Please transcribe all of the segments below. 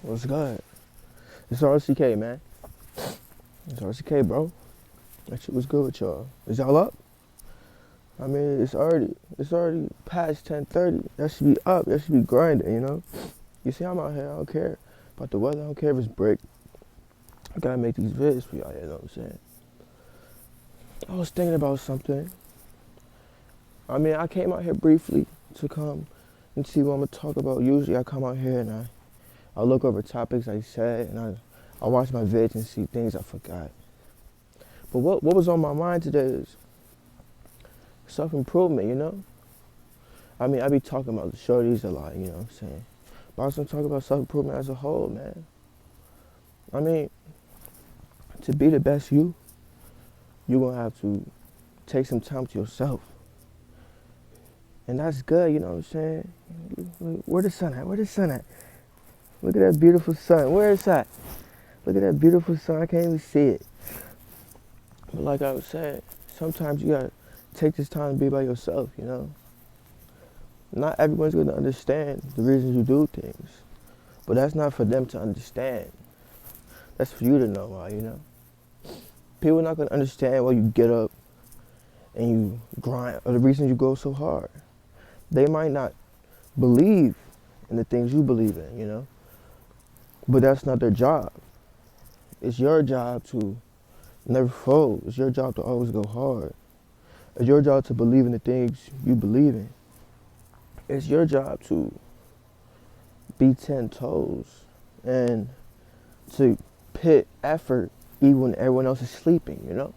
What's good? It's RCK, man. It's RCK, bro. That shit was good with y'all. Is y'all up? I mean, it's already past 10:30. That should be up. That should be grinding, you know? You see, I'm out here. I don't care about the weather. I don't care if it's brick. I gotta make these vids for y'all, you know what I'm saying? I was thinking about something. I mean, I came out here briefly to come and see what I'm gonna talk about. Usually I come out here and I look over topics I said and I watch my vids and see things I forgot. But what was on my mind today is self-improvement, you know? I mean, I be talking about the shorties a lot, you know what I'm saying? But I was gonna talk about self-improvement as a whole, man. I mean, to be the best you're gonna have to take some time to yourself. And that's good, you know what I'm saying? Where the sun at? Where the sun at? Look at that beautiful sun. Where is that? Look at that beautiful sun. I can't even see it. But like I was saying, sometimes you gotta take this time to be by yourself, you know? Not everyone's gonna understand the reasons you do things. But that's not for them to understand. That's for you to know why, you know? People are not gonna understand why you get up and you grind or the reasons you go so hard. They might not believe in the things you believe in, you know? But that's not their job. It's your job to never fold. It's your job to always go hard. It's your job to believe in the things you believe in. It's your job to be 10 toes and to put effort even when everyone else is sleeping, you know?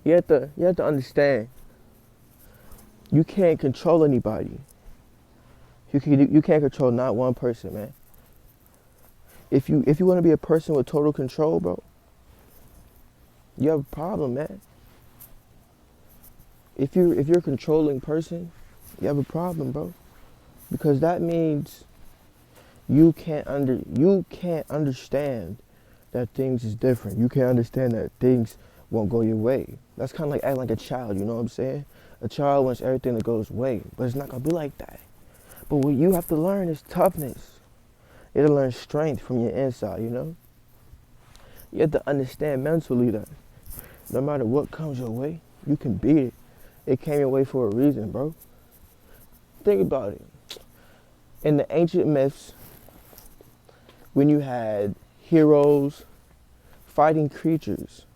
You have to understand you can't control anybody. You can't control not one person, man. If you want to be a person with total control, bro, you have a problem, man. If you're a controlling person, you have a problem, bro. Because that means you can't understand that things is different. You can't understand that things won't go your way. That's kind of like acting like a child, you know what I'm saying? A child wants everything to go his way, but it's not gonna be like that. But what you have to learn is toughness. You have to learn strength from your inside, you know? You have to understand mentally that no matter what comes your way, you can beat it. It came your way for a reason, bro. Think about it. In the ancient myths, when you had heroes fighting creatures,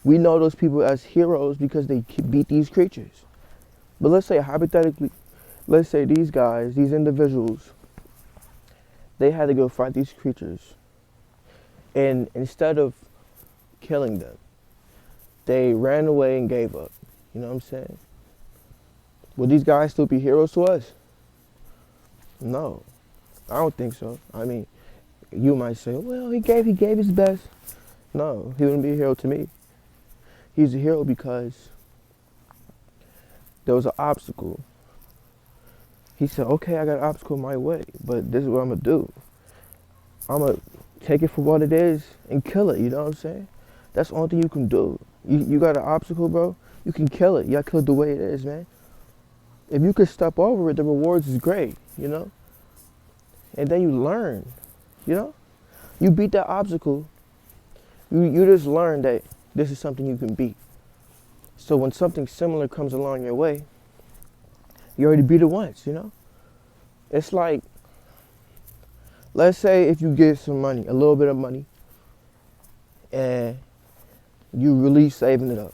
we know those people as heroes because they beat these creatures. But let's say hypothetically, let's say these guys, these individuals, they had to go fight these creatures. And instead of killing them, they ran away and gave up. You know what I'm saying? Would these guys still be heroes to us? No, I don't think so. I mean, you might say, well, he gave his best. No, he wouldn't be a hero to me. He's a hero because there was an obstacle. He said, okay, I got an obstacle my way, but this is what I'm gonna do. I'm gonna take it for what it is and kill it, you know what I'm saying? That's the only thing you can do. You got an obstacle, bro, you can kill it. You gotta kill it the way it is, man. If you could step over it, the rewards is great, you know? And then you learn, you know? You beat that obstacle, you just learn that this is something you can beat. So when something similar comes along your way, you already beat it once, you know? It's like, let's say if you get some money, a little bit of money, and you really saving it up.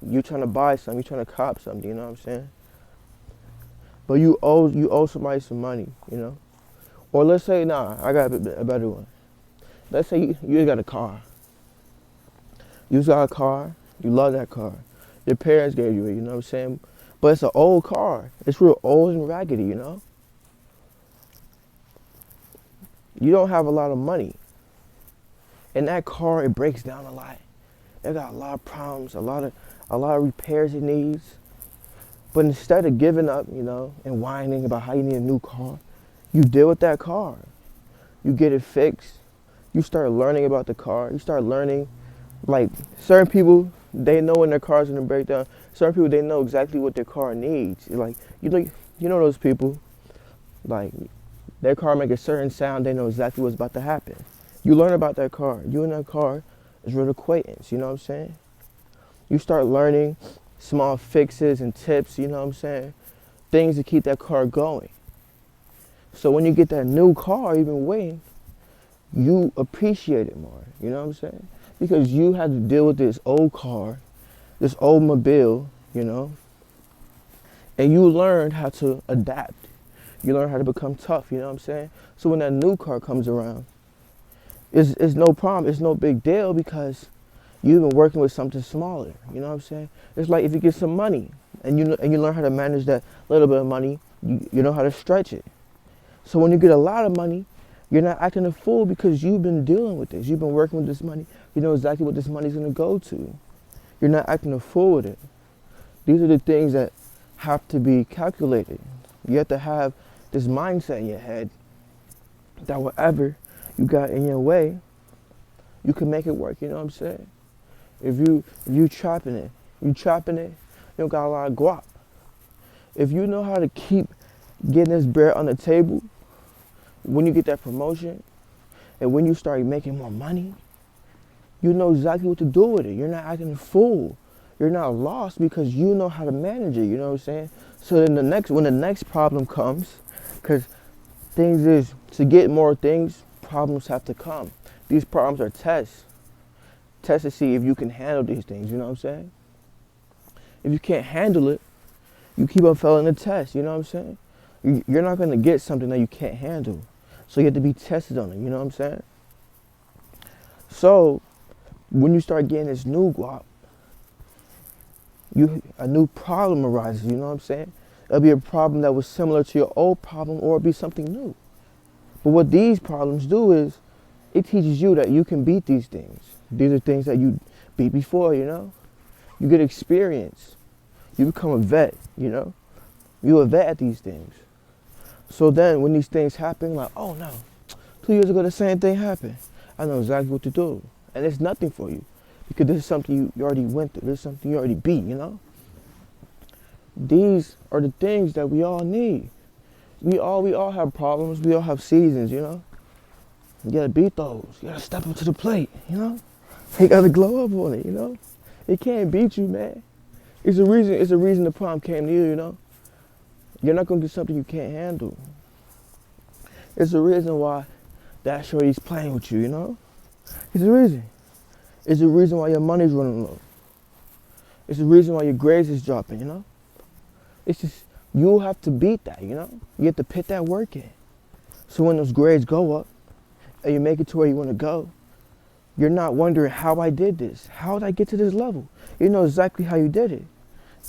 You trying to buy something, you trying to cop something, you know what I'm saying? But you owe somebody some money, you know? Or let's say, nah, I got a better one. Let's say you just got a car. You just got a car, you love that car. Your parents gave you it, you know what I'm saying? But it's an old car. It's real old and raggedy, you know? You don't have a lot of money. And that car, it breaks down a lot. It got a lot of problems, a lot of repairs it needs. But instead of giving up, you know, and whining about how you need a new car, you deal with that car. You get it fixed. You start learning about the car. You start learning, like, certain people, they know when their car's gonna break down. Certain people, they know exactly what their car needs. Like, you know those people, like, Their car make a certain sound, they know exactly what's about to happen. You learn about that car. You and that car is real acquaintance, you know what I'm saying? You start learning small fixes and tips, you know what I'm saying? Things to keep that car going. So when you get that new car, even waiting, you appreciate it more, you know what I'm saying? Because you had to deal with this old car, this old mobile, you know, and you learned how to adapt. You learn how to become tough, you know what I'm saying? So when that new car comes around, it's no problem, it's no big deal because you've been working with something smaller, you know what I'm saying? It's like if you get some money and you learn how to manage that little bit of money, you know how to stretch it. So when you get a lot of money, you're not acting a fool because you've been dealing with this. You've been working with this money. You know exactly what this money's gonna go to. You're not acting a fool with it. These are the things that have to be calculated. You have to have this mindset in your head that whatever you got in your way, you can make it work, you know what I'm saying? If you chopping it, you don't got a lot of guap. If you know how to keep getting this bread on the table, when you get that promotion and when you start making more money, you know exactly what to do with it. You're not acting a fool. You're not lost because you know how to manage it, you know what I'm saying? So then when the next problem comes, because things is, to get more things, problems have to come. These problems are tests. Tests to see if you can handle these things, you know what I'm saying? If you can't handle it, you keep on failing the test, you know what I'm saying? You're not going to get something that you can't handle. So you have to be tested on it, you know what I'm saying? So when you start getting this new guap, a new problem arises, you know what I'm saying? It'll be a problem that was similar to your old problem or it'll be something new. But what these problems do is it teaches you that you can beat these things. These are things that you beat before, you know? You get experience. You become a vet, you know? You're a vet at these things. So then when these things happen, like, oh no, 2 years ago the same thing happened. I know exactly what to do. And it's nothing for you because this is something you already went through. This is something you already beat, you know? These are the things that we all need. We all have problems. We all have seasons, you know? You gotta beat those. You gotta step up to the plate, you know? You gotta glow up on it, you know? It can't beat you, man. It's a reason the problem came to you, you know? You're not gonna do something you can't handle. It's the reason why that shorty's playing with you, you know? It's the reason. It's the reason why your money's running low. It's the reason why your grades is dropping, you know? It's just, you'll have to beat that, you know? You have to put that work in. So when those grades go up and you make it to where you want to go, you're not wondering how I did this. How did I get to this level? You know exactly how you did it.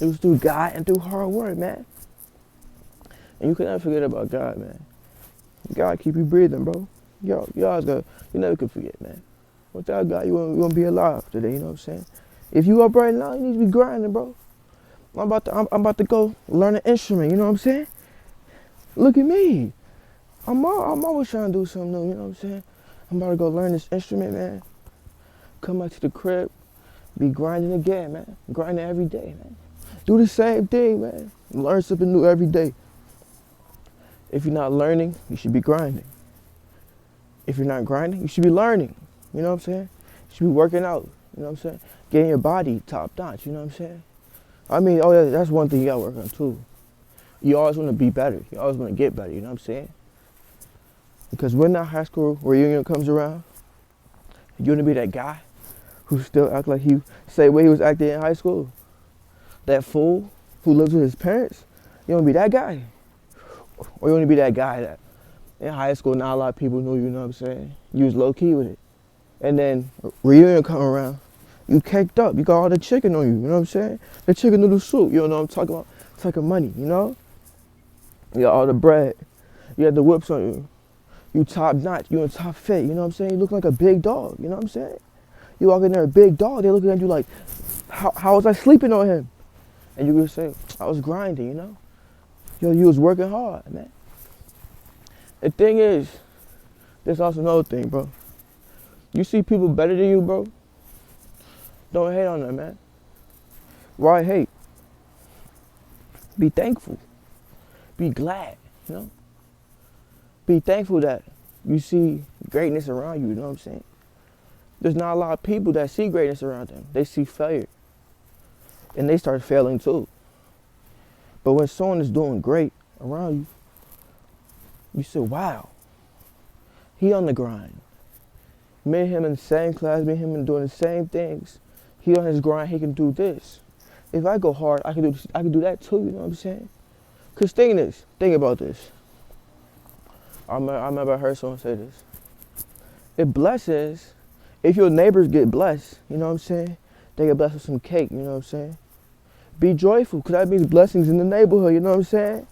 It was through God and through hard work, man. And you can never forget about God, man. God keep you breathing, bro. You never can forget, man. Without God, you won't be alive today, you know what I'm saying? If you up right now, you need to be grinding, bro. I'm about to go learn an instrument, you know what I'm saying? Look at me. I'm always trying to do something new, you know what I'm saying? I'm about to go learn this instrument, man. Come back to the crib, be grinding again, man. Grinding every day, man. Do the same thing, man. Learn something new every day. If you're not learning, you should be grinding. If you're not grinding, you should be learning. You know what I'm saying? You should be working out, you know what I'm saying? Getting your body top notch, you know what I'm saying? I mean, oh yeah, that's one thing you gotta work on too. You always wanna be better. You always wanna get better, you know what I'm saying? Because when that high school reunion comes around, you wanna be that guy who still act like he say way he was acting in high school. That fool who lives with his parents. You wanna be that guy? Or you wanna be that guy that in high school not a lot of people knew, you know what I'm saying? You was low key with it. And then reunion come around, you caked up. You got all the chicken on you, you know what I'm saying? The chicken noodle soup, you know what I'm talking about? Talking money, you know? You got all the bread. You had the whips on you. You top notch, you in top fit, you know what I'm saying? You look like a big dog, you know what I'm saying? You walk in there a big dog, they looking at you like, how was I sleeping on him? And you could say, I was grinding, you know? Yo, you was working hard, man. The thing is, there's also another thing, bro. You see people better than you, bro? Don't hate on them, man. Why hate? Be thankful. Be glad, you know? Be thankful that you see greatness around you, you know what I'm saying? There's not a lot of people that see greatness around them. They see failure. And they start failing too. But when someone is doing great around you, you say, wow, he on the grind. Me and him in the same class, me and him doing the same things. He on his grind, he can do this. If I go hard, I can do that too, you know what I'm saying? Cause think about this. I remember I heard someone say this. It blesses, if your neighbors get blessed, you know what I'm saying? They get blessed with some cake, you know what I'm saying? Be joyful, cause that means blessings in the neighborhood, you know what I'm saying?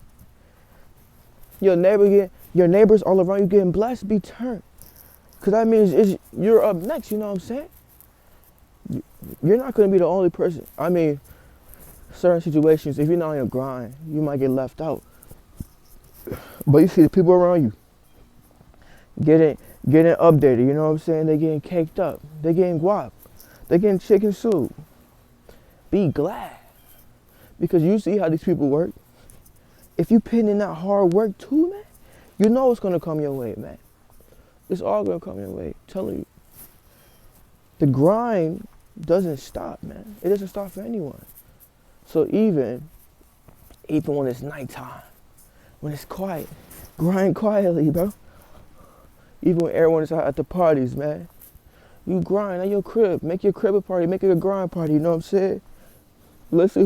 Your neighbors all around you getting blessed, be turned. Cause that means you're up next, you know what I'm saying? You're not gonna be the only person. I mean, certain situations, if you're not on your grind, you might get left out. But you see the people around you getting updated, you know what I'm saying? They getting caked up. They getting guap. They getting chicken soup. Be glad. Because you see how these people work. If you putting in that hard work too, man, you know it's gonna come your way, man. It's all gonna come your way. I'm telling you. The grind doesn't stop, man. It doesn't stop for anyone. So even when it's nighttime, when it's quiet, grind quietly, bro. Even when everyone is out at the parties, man. You grind at your crib. Make your crib a party. Make it a grind party, you know what I'm saying? Let's see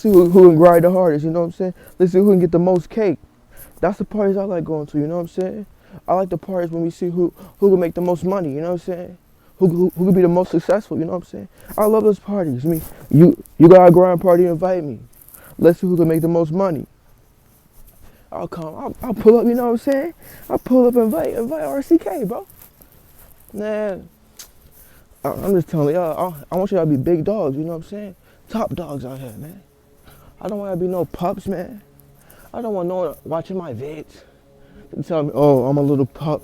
who can grind the hardest, you know what I'm saying? Let's see who can get the most cake. That's the parties I like going to, you know what I'm saying? I like the parties when we see who can make the most money, you know what I'm saying? Who can be the most successful, you know what I'm saying? I love those parties. I mean, you got a grind party, invite me. Let's see who can make the most money. I'll come, I'll pull up, you know what I'm saying? I'll pull up and invite RCK, bro. Man, I'm just telling y'all, I want y'all to be big dogs, you know what I'm saying? Top dogs out here, man. I don't want to be no pups, man. I don't want no one watching my vids and tell me, oh, I'm a little pup.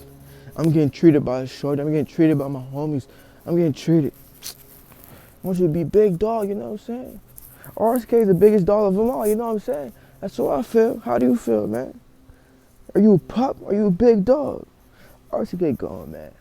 I'm getting treated by a shorty. I'm getting treated by my homies. I'm getting treated. I want you to be big dog, you know what I'm saying? RSK is the biggest dog of them all, you know what I'm saying? That's how I feel. How do you feel, man? Are you a pup? Are you a big dog? RSK going, man.